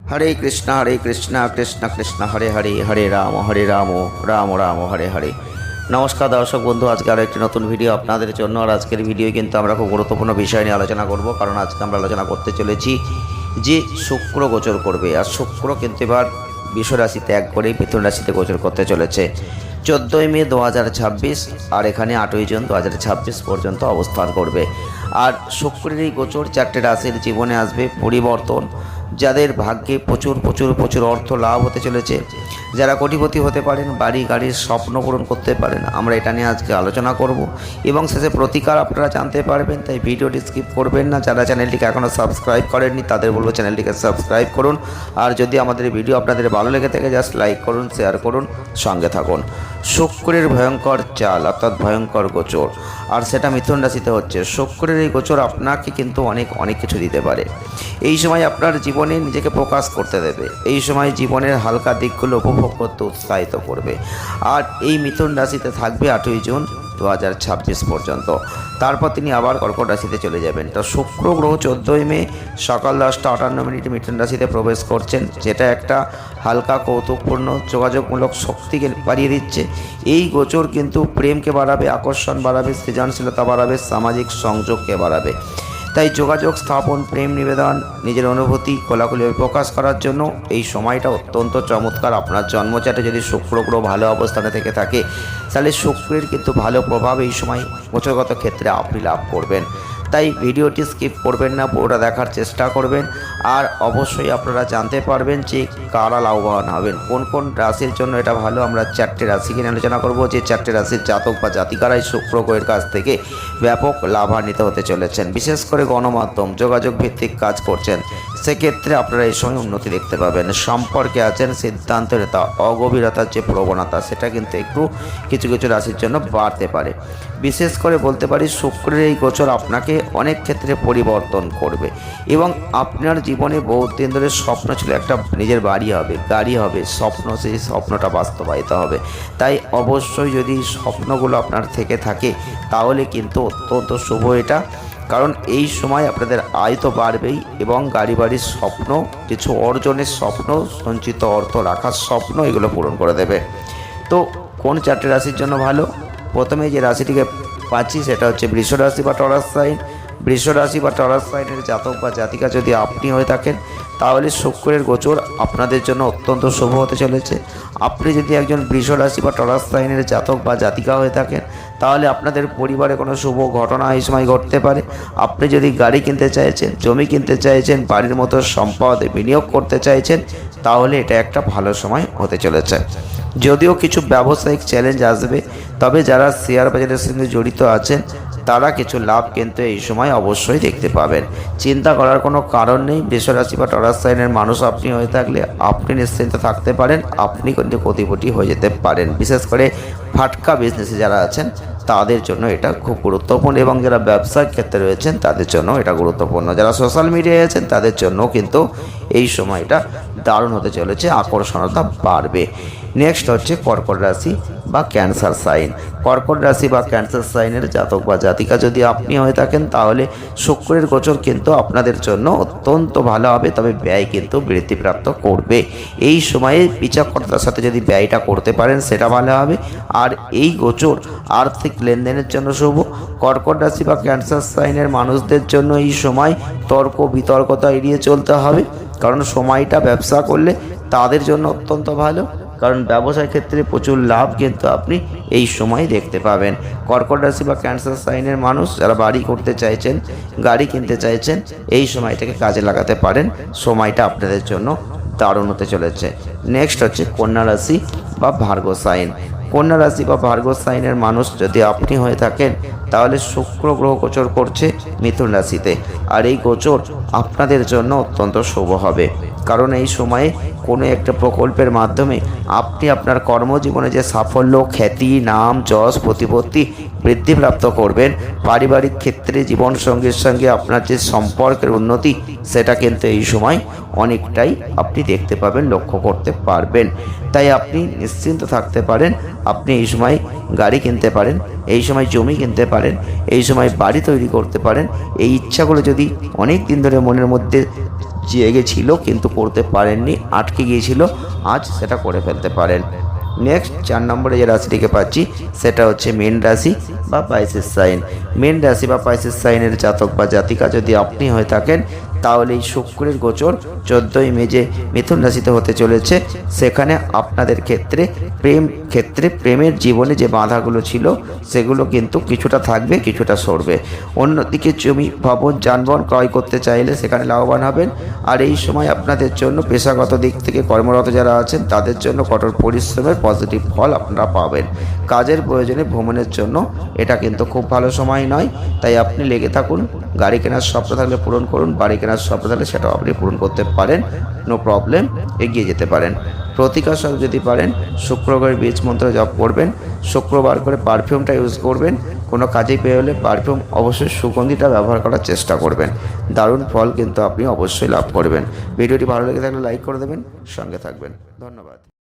हरे कृष्णा कृष्ण कृष्ण हरे हरे हरे राम राम राम हरे हरे। नमस्कार दर्शक बंधु, आज के आरो एक नतून भिडियो आपनादेर जन्य। और आजकेर भिडियो किन्तु आमरा खूब गुरुत्वपूर्ण विषय निये आलोचना करब, कारण आज के आमरा आलोचना करते चलेछि जे शुक्र गोचर करबे। और शुक्र किन्तु एबार विष राशि त्याग करे मिथुन राशिते गोचर करते चलेছে 14 मे 2026 और एखाने 8 जून 2026 पर्यन्त अवस्थान करबे। और शुक्रेर এই গোচর 4টে রাশির জীবনে আসবে পরিবর্তন। যাদের ভাগ্যে প্রচুর প্রচুর প্রচুর অর্থ লাভ হতে চলেছে, যারা কোটিপতি হতে পারেন, বাড়ি গাড়ির স্বপ্ন পূরণ করতে পারেন, আমরা এটা নিয়ে আজকে আলোচনা করব এবং শেষে প্রতিকার আপনারা জানতে পারবেন। তাই ভিডিওটি স্কিপ করবেন না। যারা চ্যানেলটিকে এখনও সাবস্ক্রাইব করেননি তাদের বলবো চ্যানেলটিকে সাবস্ক্রাইব করুন। আর যদি আমাদের ভিডিও আপনাদের ভালো লেগে থাকে জাস্ট লাইক করুন, শেয়ার করুন, সঙ্গে থাকুন। শুক্রের ভয়ঙ্কর চাল অর্থাৎ ভয়ঙ্কর গোচর, আর সেটা মিথুন রাশিতে হচ্ছে। শুক্রের এই গোচর আপনাকে কিন্তু অনেক কিছু দিতে পারে। এই সময় আপনার জীবনে নিজেকে প্রকাশ করতে দেবে, এই সময় জীবনের হালকা দিকগুলো উপভোগ করতে উৎসাহিত করবে। আর এই মিথুন রাশিতে থাকবে 8 জুন 2026 পর্যন্ত। তারপর তিনি আবার কর্কট রাশিতে চলে যাবেন। তো শুক্র গ্রহ 14 মে সকাল 10টা 58 মিথুন রাশিতে প্রবেশ করছেন, যেটা একটা হালকা কৌতুকপূর্ণ যোগাযোগমূলক শক্তিকে বাড়িয়ে দিচ্ছে। এই গোচর কিন্তু প্রেমকে বাড়াবে, আকর্ষণ বাড়াবে, সৃজনশীলতা বাড়াবে, সামাজিক সংযোগকে বাড়াবে। তাই যোগাযোগ স্থাপন, প্রেম নিবেদন, নিজের অনুভূতি খোলাখুলিভাবে প্রকাশ করার জন্য এই সময়টা অত্যন্ত চমৎকার। আপনার জন্মচাটে যদি শুক্র গ্রহ ভালো অবস্থানে থেকে থাকে তাহলে শুক্রের কিন্তু ভালো প্রভাব এই সময় গোচরগত ক্ষেত্রে আপনি লাভ করবেন। তাই ভিডিওটি স্কিপ করবেন না, পুরোটা দেখার চেষ্টা করবেন। আর অবশ্যই আপনারা জানতে পারবেন যে কারা লাভবান হবেন, কোন কোন রাশির জন্য এটা ভালো। আমরা 4টে রাশিকে নিয়ে আলোচনা করব, যে 4টে রাশির জাতক বা জাতিকারাই শুক্র গ্রহের কাছ থেকে ব্যাপক লাভান্বিত হতে চলেছেন। বিশেষ করে গণমাধ্যম, যোগাযোগ ভিত্তিক কাজ করছেন, সেক্ষেত্রে আপনারা এই সময় উন্নতি দেখতে পাবেন। সম্পর্কে আছেন, সিদ্ধান্তহীনতা, অগভীরতার যে প্রবণতা সেটা কিন্তু একটু কিছু কিছু রাশির জন্য বাড়তে পারে। বিশেষ করে বলতে পারি শুক্রের এই গোচর আপনাকে অনেক ক্ষেত্রে পরিবর্তন করবে এবং আপনার জীবনে বহুত দিন ধরে স্বপ্ন ছিল একটা নিজের বাড়ি হবে, গাড়ি হবে, স্বপ্ন, সেই স্বপ্নটা বাস্তবায়িত হবে। তাই অবশ্যই যদি স্বপ্নগুলো আপনার থেকে থাকে তাহলে কিন্তু অত্যন্ত শুভ এটা, কারণ এই সময় আপনাদের আয় তো বাড়বেই এবং গাড়ি বাড়ির স্বপ্ন, কিছু অর্জনের স্বপ্ন, সঞ্চিত অর্থ রাখার স্বপ্ন, এগুলো পূরণ করে দেবে। তো কোন 4টে রাশির জন্য ভালো? প্রথমে যে রাশিটিকে পাচ্ছি সেটা হচ্ছে বৃষ রাশি বা টরাস সাইন। বৃষ রাশি বা টরাস সাইনের জাতক বা জাতিকা যদি আপনি হয়ে থাকেন তাহলে শুক্রের গোচর আপনাদের জন্য অত্যন্ত শুভ হতে চলেছে। আপনি যদি একজন বৃষ রাশি বা টরাস সাইনের জাতক বা জাতিকা হয়ে থাকেন তাহলে আপনাদের পরিবারে কোনো শুভ ঘটনা এই সময় ঘটতে পারে। আপনি যদি গাড়ি কিনতে চাইছেন, জমি কিনতে চাইছেন, বাড়ির মতো সম্পদে বিনিয়োগ করতে চাইছেন তাহলে এটা একটা ভালো সময় হতে চলেছে। যদিও কিছু ব্যবসায়িক চ্যালেঞ্জ আসবে, তবে যারা শেয়ার বাজারের সঙ্গে জড়িত আছেন তারা কিছু লাভ কিন্তু এই সময় অবশ্যই দেখতে পাবেন। চিন্তা করার কোনো কারণ নেই। বৃষ রাশি বা টরাস সাইনের মানুষ আপনি হয়ে থাকলে আপনি নিশ্চিন্ত থাকতে পারেন, আপনি কিন্তু কোটিপতি হয়ে যেতে পারেন। বিশেষ করে ফাটকা বিজনেসে যারা আছেন তাদের জন্য এটা খুব গুরুত্বপূর্ণ এবং যারা ব্যবসার ক্ষেত্রে রয়েছেন তাদের জন্য এটা গুরুত্বপূর্ণ। যারা সোশ্যাল মিডিয়ায় আছেন তাদের জন্য কিন্তু এই সময়টা দারুণ হতে চলেছে, আকর্ষণতা বাড়বে। নেক্সট হচ্ছে কর্কট রাশি বা ক্যান্সার সাইন। কর্কট রাশি বা ক্যান্সার সাইনের জাতক বা জাতিকা যদি আপনি হয়ে থাকেন তাহলে শুক্রের গোচর কিন্তু আপনাদের জন্য অত্যন্ত ভালো হবে, তবে ব্যয় কিন্তু বৃদ্ধিপ্রাপ্ত করবে। এই সময়ে বিচক্ষণতার সাথে যদি ব্যয়টা করতে পারেন সেটা ভালো হবে। আর এই গোচর আর্থিক লেনদেনের জন্য শুভ। কর্কট রাশি বা ক্যান্সার সাইনের মানুষদের জন্য এই সময় তর্ক বিতর্কতা এড়িয়ে চলতে হবে, কারণ সময়টা ব্যবসা করলে তাদের জন্য অত্যন্ত ভালো, কারণ ব্যবসার ক্ষেত্রে প্রচুর লাভ কিন্তু আপনি এই সময় দেখতে পাবেন। কর্কট রাশি বা ক্যান্সার সাইনের মানুষ যারা বাড়ি করতে চাইছেন, গাড়ি কিনতে চাইছেন, এই সময়টাকে কাজে লাগাতে পারেন। সময়টা আপনাদের জন্য দারুণ হতে চলেছে। নেক্সট হচ্ছে কন্যা রাশি বা ভার্গো সাইন। কন্যা রাশি বা ভার্গো সাইনের মানুষ যদি আপনি হয়ে থাকেন তাহলে শুক্র গ্রহ গোচর করছে মিথুন রাশিতে। আর এই গোচর আপনাদের জন্য অত্যন্ত শুভ হবে, কারণ এই সময়ে কোনো একটা প্রকল্পের মাধ্যমে আপনি আপনার কর্মজীবনে যে সাফল্য, খ্যাতি, নাম, যশ, প্রতিপত্তি বৃদ্ধিপ্রাপ্ত করবেন। পারিবারিক ক্ষেত্রে জীবনসঙ্গীর সঙ্গে আপনার যে সম্পর্কের উন্নতি সেটা কিন্তু এই সময় অনেকটাই আপনি দেখতে পাবেন, লক্ষ্য করতে পারবেন। তাই আপনি নিশ্চিন্ত থাকতে পারেন, আপনি এই সময় গাড়ি কিনতে পারেন, এই সময় জমি কিনতে পারেন, এই সময় বাড়ি তৈরি করতে পারেন। এই ইচ্ছাগুলো যদি অনেক দিন ধরে মনের মধ্যে জেগে ছিল কিন্তু করতে পারেননি, আটকে গিয়েছিল, আজ সেটা করে ফেলতে পারেন। নেক্সট 4 নম্বরে যে রাশিটিকে পাচ্ছি সেটা হচ্ছে মীন রাশি বা পাইসেস সাইন। মীন রাশি বা পাইসেস সাইনের জাতক বা জাতিকা যদি আপনি হয়ে থাকেন, তাহলে এই শুক্রের গোচর 14ই মে যে মিথুন রাশিতে হতে চলেছে, সেখানে আপনাদের ক্ষেত্রে প্রেমের জীবনে যে বাধাগুলো ছিল সেগুলো কিন্তু কিছুটা থাকবে, কিছুটা সরবে। অন্যদিকে জমি, ভবন, যানবাহন ক্রয় করতে চাইলে সেখানে লাভবান হবেন। আর এই সময় আপনাদের জন্য পেশাগত দিক থেকে কর্মরত যারা আছেন তাদের জন্য কঠোর পরিশ্রমের পজিটিভ ফল আপনারা পাবেন। কাজের প্রয়োজনে ভ্রমণের জন্য এটা কিন্তু খুব ভালো সময় নয়, তাই আপনি লেগে থাকুন। গাড়ি কেনার স্বপ্ন থাকলে পূরণ করুন, বাড়ি কেনার স্বপ্ন থাকলে সেটাও আপনি পূরণ করতে পারেন, নো প্রবলেম, এগিয়ে যেতে পারেন। প্রতিকার স্বরূপ যদি পারেন শুক্রবারের বীজ মন্ত্র জপ করবেন, শুক্রবার করে পারফিউমটা ইউজ করবেন। কোনো কাজে পেয়ে হলে পারফিউম অবশ্যই সুগন্ধিটা ব্যবহার করার চেষ্টা করবেন, দারুণ ফল কিন্তু আপনি অবশ্যই লাভ করবেন। ভিডিওটি ভালো লেগে থাকলে লাইক করে দেবেন, সঙ্গে থাকবেন। ধন্যবাদ।